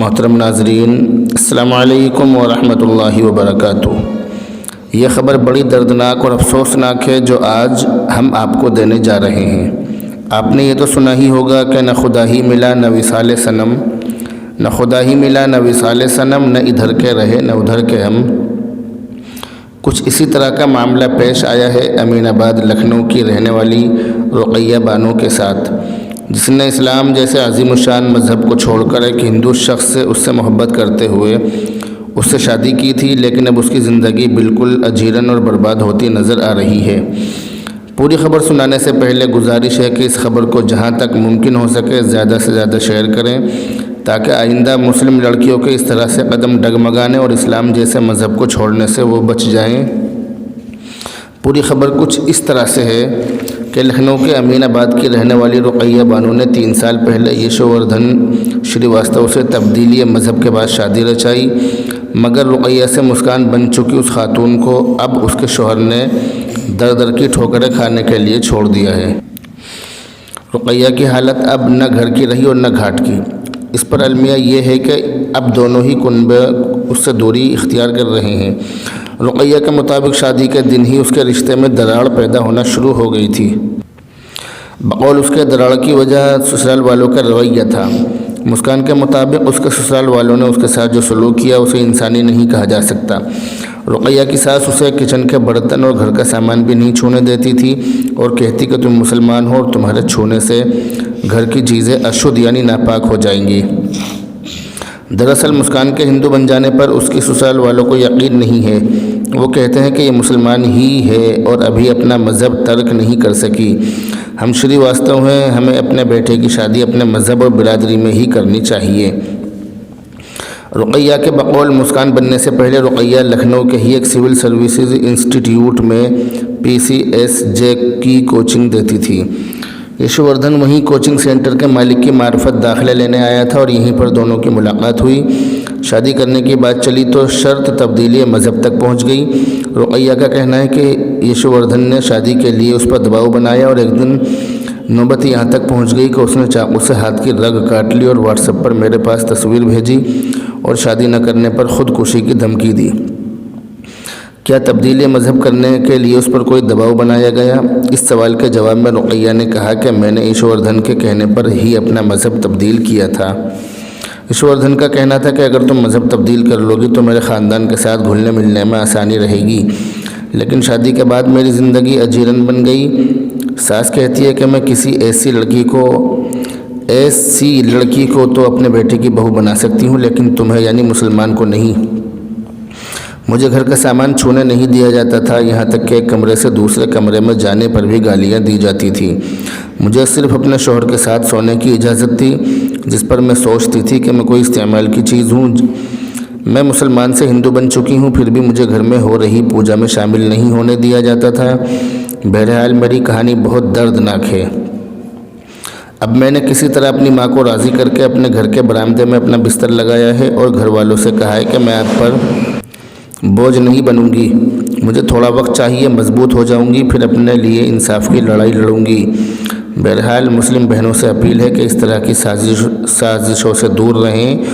محترم ناظرین، السلام علیکم ورحمۃ اللہ وبرکاتہ۔ یہ خبر بڑی دردناک اور افسوسناک ہے جو آج ہم آپ کو دینے جا رہے ہیں۔ آپ نے یہ تو سنا ہی ہوگا کہ نہ خدا ہی ملا نہ وصال صنم، نہ خدا ہی ملا نہ وصال صنم، نہ ادھر کے رہے نہ ادھر کے ہم۔ کچھ اسی طرح کا معاملہ پیش آیا ہے امین آباد لکھنؤ کی رہنے والی رقیہ بانو کے ساتھ، جس نے اسلام جیسے عظیم الشان مذہب کو چھوڑ کر ایک ہندو شخص سے اس سے محبت کرتے ہوئے اس سے شادی کی تھی، لیکن اب اس کی زندگی بالکل اجیرن اور برباد ہوتی نظر آ رہی ہے۔ پوری خبر سنانے سے پہلے گزارش ہے کہ اس خبر کو جہاں تک ممکن ہو سکے زیادہ سے زیادہ شیئر کریں تاکہ آئندہ مسلم لڑکیوں کے اس طرح سے قدم ڈگمگانے اور اسلام جیسے مذہب کو چھوڑنے سے وہ بچ جائیں۔ پوری خبر کچھ اس طرح سے ہے کہ لکھنؤ کے امین آباد کی رہنے والی رقیہ بانو نے 3 سال پہلے یشو وردھن شریواستو سے تبدیلی مذہب کے بعد شادی رچائی، مگر رقیہ سے مسکان بن چکی اس خاتون کو اب اس کے شوہر نے در در کی ٹھوکریں کھانے کے لیے چھوڑ دیا ہے۔ رقیہ کی حالت اب نہ گھر کی رہی اور نہ گھاٹ کی۔ اس پر المیہ یہ ہے کہ اب دونوں ہی کنبے اس سے دوری اختیار کر رہے ہیں۔ رقیہ کے مطابق شادی کے دن ہی اس کے رشتے میں دراڑ پیدا ہونا شروع ہو گئی تھی۔ بقول اس کے دراڑ کی وجہ سسرال والوں کا رویہ تھا۔ مسکان کے مطابق اس کے سسرال والوں نے اس کے ساتھ جو سلوک کیا اسے انسانی نہیں کہا جا سکتا۔ رقیہ کی ساس اسے کچن کے برتن اور گھر کا سامان بھی نہیں چھونے دیتی تھی اور کہتی کہ تم مسلمان ہو اور تمہارے چھونے سے گھر کی چیزیں اشدھ یعنی ناپاک ہو جائیں گی۔ دراصل مسکان کے ہندو بن جانے پر اس کی سسرال والوں کو یقین نہیں ہے۔ وہ کہتے ہیں کہ یہ مسلمان ہی ہے اور ابھی اپنا مذہب ترک نہیں کر سکی۔ ہم شریواستو ہیں، ہمیں اپنے بیٹے کی شادی اپنے مذہب اور برادری میں ہی کرنی چاہیے۔ رقیہ کے بقول مسکان بننے سے پہلے رقیہ لکھنؤ کے ہی ایک سول سروسز انسٹیٹیوٹ میں PCSJ کی کوچنگ دیتی تھی۔ یشو وردھن وہیں کوچنگ سینٹر کے مالک کی معرفت داخلہ لینے آیا تھا اور یہیں پر دونوں کی ملاقات ہوئی۔ شادی کرنے کی بات چلی تو شرط تبدیلی مذہب تک پہنچ گئی۔ رقیہ کا کہنا ہے کہ یشو وردھن نے شادی کے لیے اس پر دباؤ بنایا اور ایک دن نوبت یہاں تک پہنچ گئی کہ اس نے چاقو سے ہاتھ کی رگ کاٹ لی اور واٹس ایپ پر میرے پاس تصویر بھیجی اور شادی نہ کرنے پر خودکشی کی دھمکی دی۔ کیا تبدیلی مذہب کرنے کے لیے اس پر کوئی دباؤ بنایا گیا؟ اس سوال کے جواب میں رقیہ نے کہا کہ میں نے یشو وردھن کے کہنے پر ہی اپنا مذہب تبدیل کیا تھا۔ یشو وردھن کا کہنا تھا کہ اگر تم مذہب تبدیل کر لو گی تو میرے خاندان کے ساتھ گھلنے ملنے میں آسانی رہے گی، لیکن شادی کے بعد میری زندگی اجیرن بن گئی۔ ساس کہتی ہے کہ میں کسی ایسی لڑکی کو تو اپنے بیٹے کی بہو بنا سکتی ہوں، لیکن تمہیں یعنی مسلمان کو نہیں۔ مجھے گھر کا سامان چھونے نہیں دیا جاتا تھا، یہاں تک کہ ایک کمرے سے دوسرے کمرے میں جانے پر بھی گالیاں دی جاتی تھی۔ مجھے صرف اپنے شوہر کے ساتھ سونے کی اجازت تھی، جس پر میں سوچتی تھی کہ میں کوئی استعمال کی چیز ہوں۔ میں مسلمان سے ہندو بن چکی ہوں، پھر بھی مجھے گھر میں ہو رہی پوجا میں شامل نہیں ہونے دیا جاتا تھا۔ بہرحال میری کہانی بہت دردناک ہے۔ اب میں نے کسی طرح اپنی ماں کو راضی کر کے اپنے گھر کے برآمدے میں اپنا بستر لگایا ہے اور گھر والوں سے کہا ہے کہ میں آپ پر بوجھ نہیں بنوں گی، مجھے تھوڑا وقت چاہیے، مضبوط ہو جاؤں گی، پھر اپنے لیے انصاف کی لڑائی لڑوں گی۔ بہرحال مسلم بہنوں سے اپیل ہے کہ اس طرح کی سازشوں سے دور رہیں۔